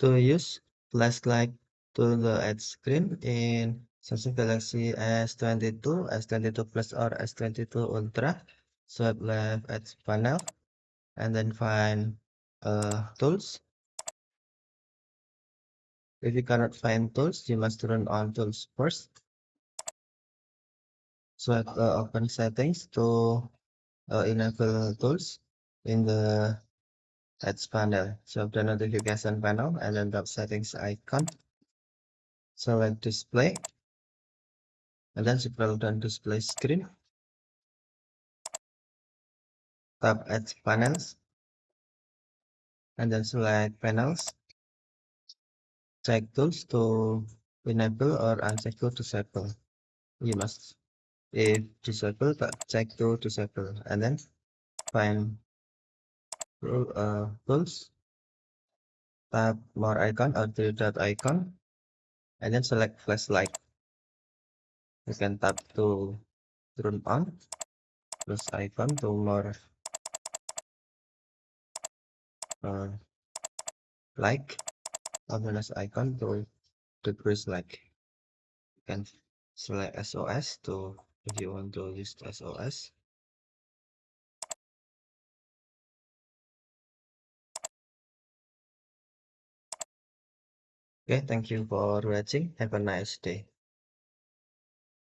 To use flashlight to the edge screen in Samsung Galaxy S22, S22 Plus or S22 Ultra, swipe left at panel and then find tools. If you cannot find tools, you must turn on tools first. Swipe open settings to enable tools in the edge panel. Swipe the notification panel and then tap settings icon. Select display and then scroll down display screen. Tap edge panels and then select panels. Check tools to enable or uncheck to disable. You must, if disable, check to disable and then find tools. Tap more icon or three dot icon and then select flashlight. You can tap to turn on plus icon to more uh, like or minus icon to decrease like. You can select SOS to if you want to use SOS. Okay, thank you for watching. Have a nice day.